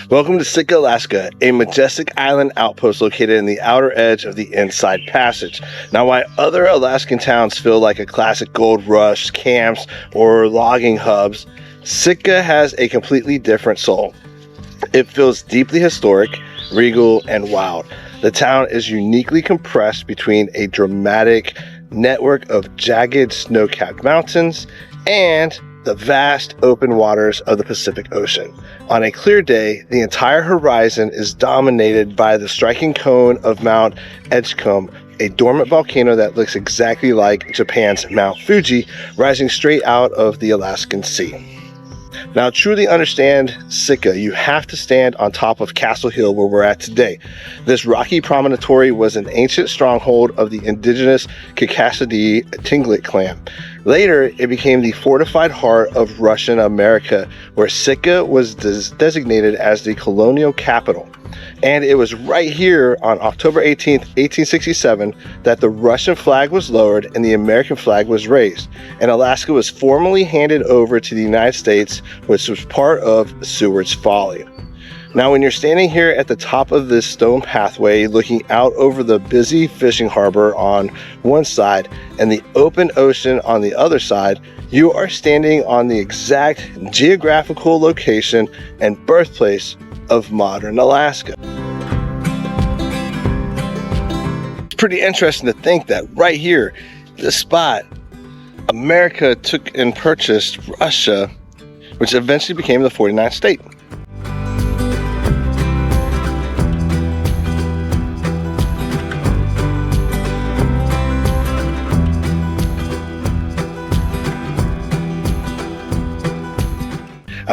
Welcome to Sitka, Alaska, a majestic island outpost located in the outer edge of the Inside Passage. Now, while other Alaskan towns feel like a classic gold rush, camps, or logging hubs, Sitka has a completely different soul. It feels deeply historic, regal, and wild. The town is uniquely compressed between a dramatic network of jagged snow-capped mountains and the vast open waters of the Pacific Ocean. On a clear day, the entire horizon is dominated by the striking cone of Mount Edgecombe, a dormant volcano that looks exactly like Japan's Mount Fuji, rising straight out of the Alaskan Sea. Now, to truly understand Sitka, you have to stand on top of Castle Hill, where we're at today. This rocky promontory was an ancient stronghold of the indigenous Kakasidy Tlingit clan. Later, it became the fortified heart of Russian America, where Sitka was designated as the colonial capital. And it was right here on October 18th, 1867, that the Russian flag was lowered and the American flag was raised. And Alaska was formally handed over to the United States, which was part of Seward's Folly. Now, when you're standing here at the top of this stone pathway, looking out over the busy fishing harbor on one side and the open ocean on the other side, you are standing on the exact geographical location and birthplace of modern Alaska. It's pretty interesting to think that right here, this spot, America took and purchased Russia, which eventually became the 49th state.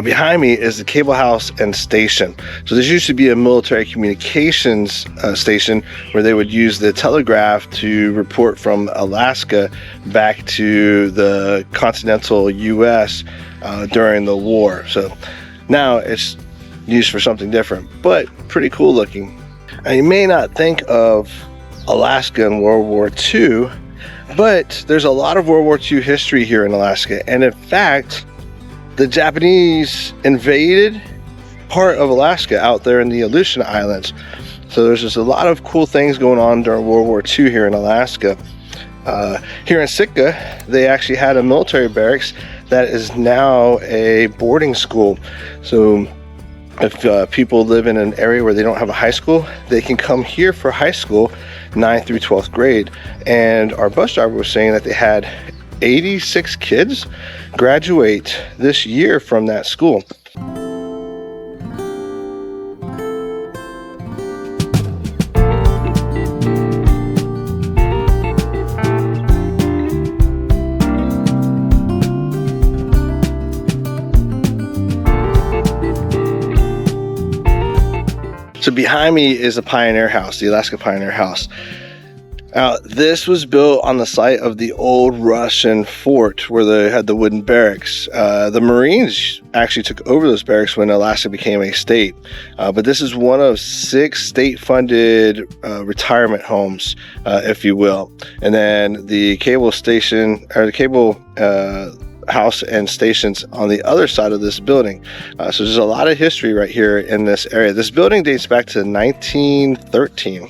Behind me is the cable house and station. So this used to be a military communications station where they would use the telegraph to report from Alaska back to the continental US during the war. So now it's used for something different, but pretty cool looking. Now, you may not think of Alaska in World War II, but there's a lot of World War II history here in Alaska. And in fact, the Japanese invaded part of Alaska out there in the Aleutian Islands. So there's just a lot of cool things going on during World War II here in Alaska. Here in Sitka, they actually had a military barracks that is now a boarding school. So if people live in an area where they don't have a high school, they can come here for high school, 9th through 12th grade. And our bus driver was saying that they had 86 kids graduate this year from that school. So behind me is the Pioneer House, the Alaska Pioneer House. Now, this was built on the site of the old Russian fort where they had the wooden barracks. The Marines actually took over those barracks when Alaska became a state. But this is one of 6 state-funded retirement homes, if you will. And then the cable station, or the cable house and stations on the other side of this building. So there's a lot of history right here in this area. This building dates back to 1913.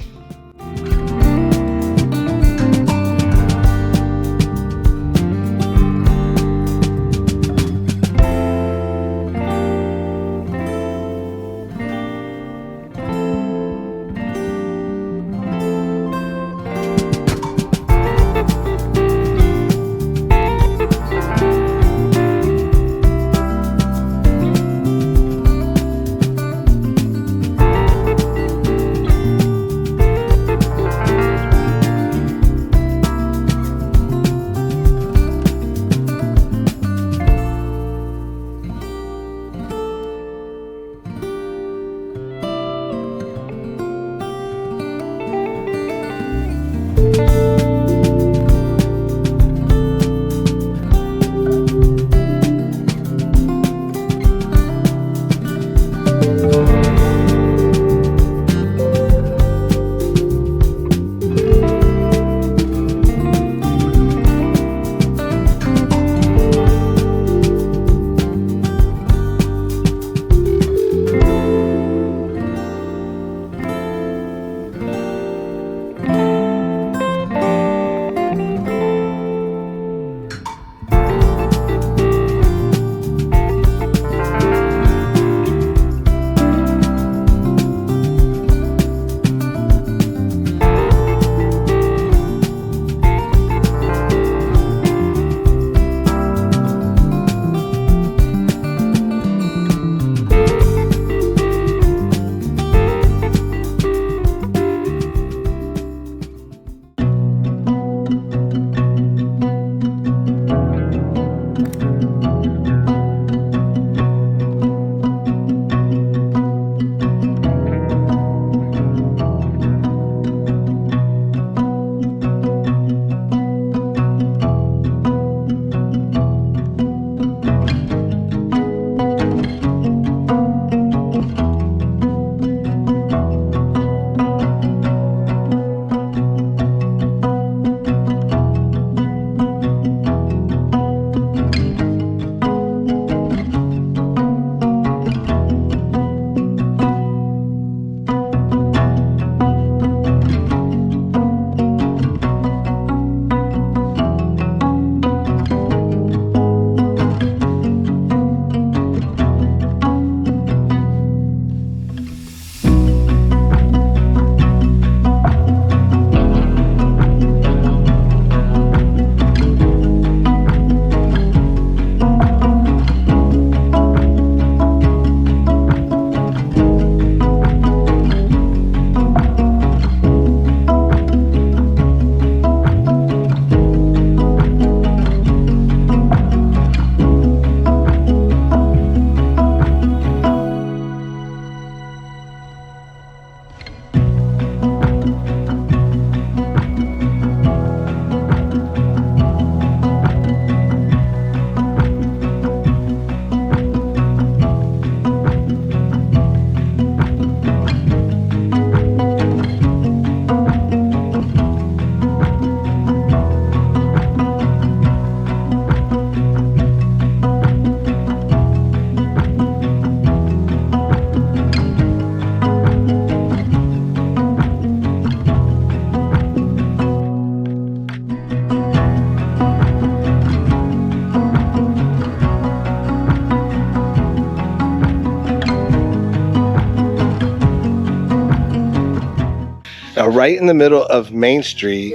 right in the middle of Main Street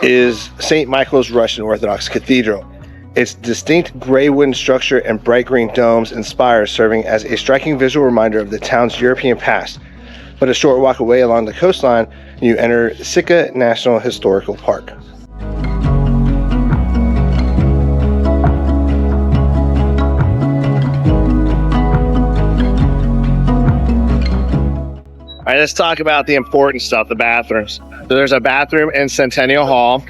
is St. Michael's Russian Orthodox Cathedral. Its distinct gray wooden structure and bright green domes and spires serving as a striking visual reminder of the town's European past. But a short walk away along the coastline, you enter Sitka National Historical Park. All right, let's talk about the important stuff, the bathrooms. So there's a bathroom in Centennial Hall,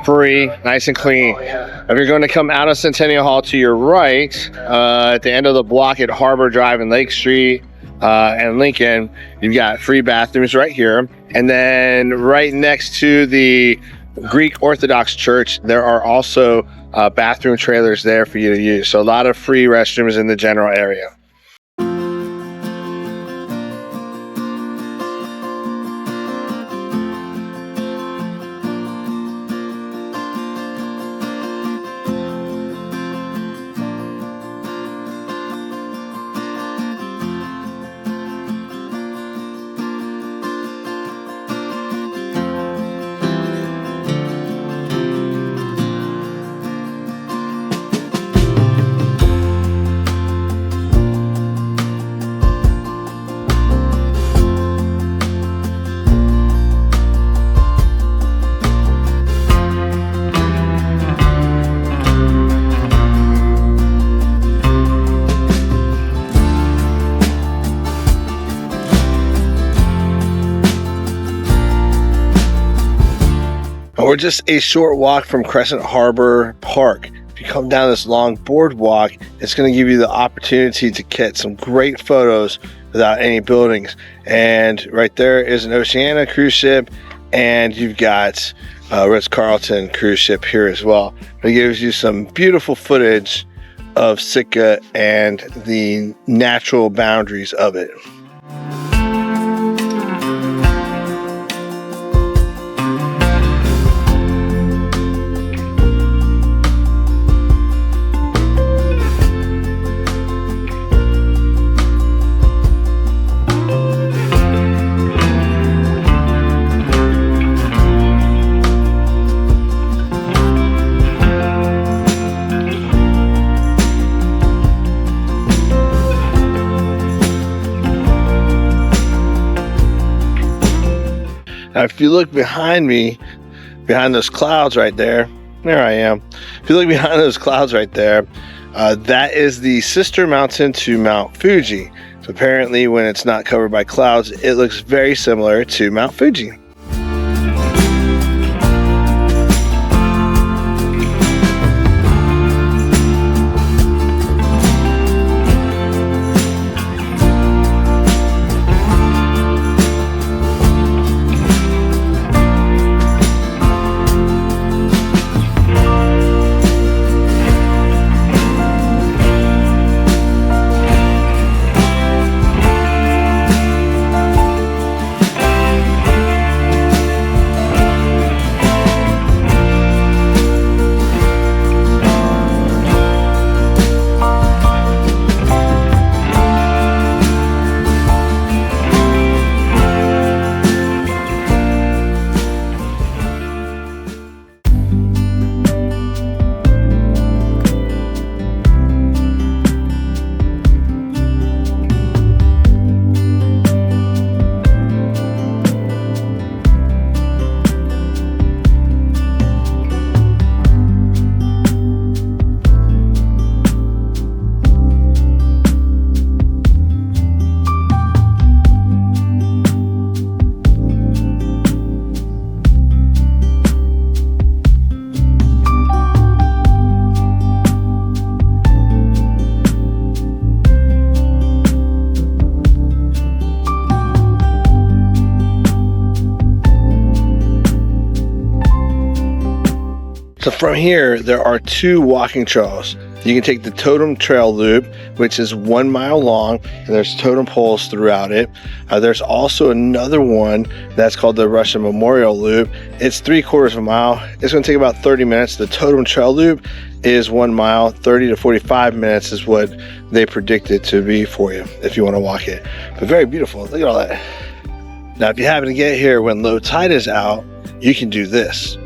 free, nice and clean. If you're going to come out of Centennial Hall to your right, at the end of the block at Harbor Drive and Lake Street and Lincoln, you've got free bathrooms right here. And then right next to the Greek Orthodox Church, there are also bathroom trailers there for you to use. So a lot of free restrooms in the general area. We're just a short walk from Crescent Harbor Park. If you come down this long boardwalk, it's going to give you the opportunity to get some great photos without any buildings. And right there is an Oceania cruise ship, and you've got Ritz-Carlton cruise ship here as well. It gives you some beautiful footage of Sitka and the natural boundaries of it. Now, if you look behind me, behind those clouds right there I am. If you look behind those clouds right there, that is the sister mountain to Mount Fuji. So apparently when it's not covered by clouds, it looks very similar to Mount Fuji. So from here, there are two walking trails. You can take the Totem Trail Loop, which is 1 mile long, and there's totem poles throughout it. There's also another one that's called the Russian Memorial Loop. It's 3/4 of a mile. It's going to take about 30 minutes. The Totem Trail Loop is 1 mile. 30 to 45 minutes is what they predict it to be for you if you want to walk it. But very beautiful. Look at all that. Now, if you happen to get here when low tide is out, you can do this.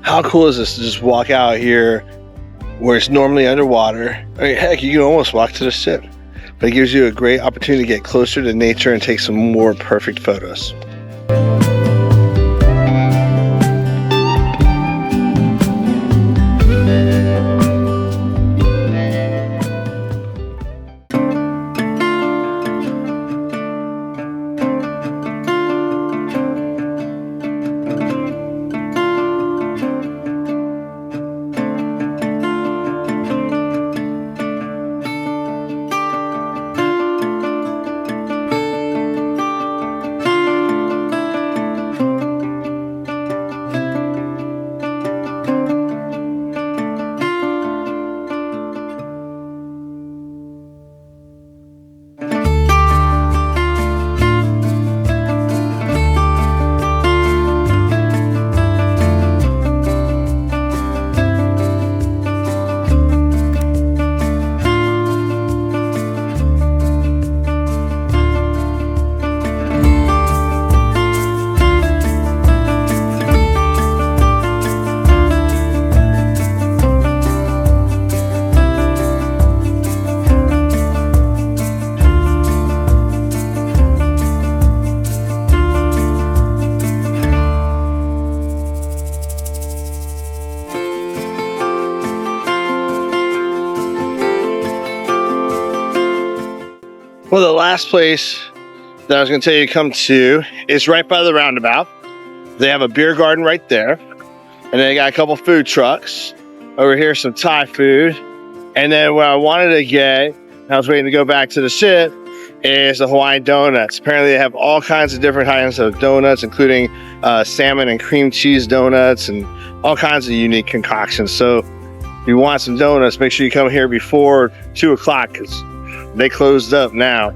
How cool is this to just walk out here where it's normally underwater? I mean, heck, you can almost walk to the ship, but it gives you a great opportunity to get closer to nature and take some more perfect photos. Well, the last place that I was going to tell you to come to is right by the roundabout. They have a beer garden right there, and they got a couple food trucks. Over here, some Thai food. And then what I wanted to get, I was waiting to go back to the ship, is the Hawaiian donuts. Apparently they have all kinds of different kinds of donuts, including salmon and cream cheese donuts and all kinds of unique concoctions. So if you want some donuts, make sure you come here before 2 o'clock because they closed up now.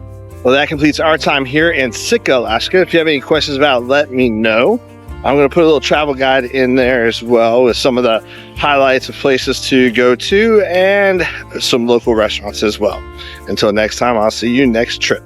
Well, that completes our time here in Sitka, Alaska. If you have any questions about it, let me know. I'm going to put a little travel guide in there as well with some of the highlights of places to go to and some local restaurants as well. Until next time, I'll see you next trip.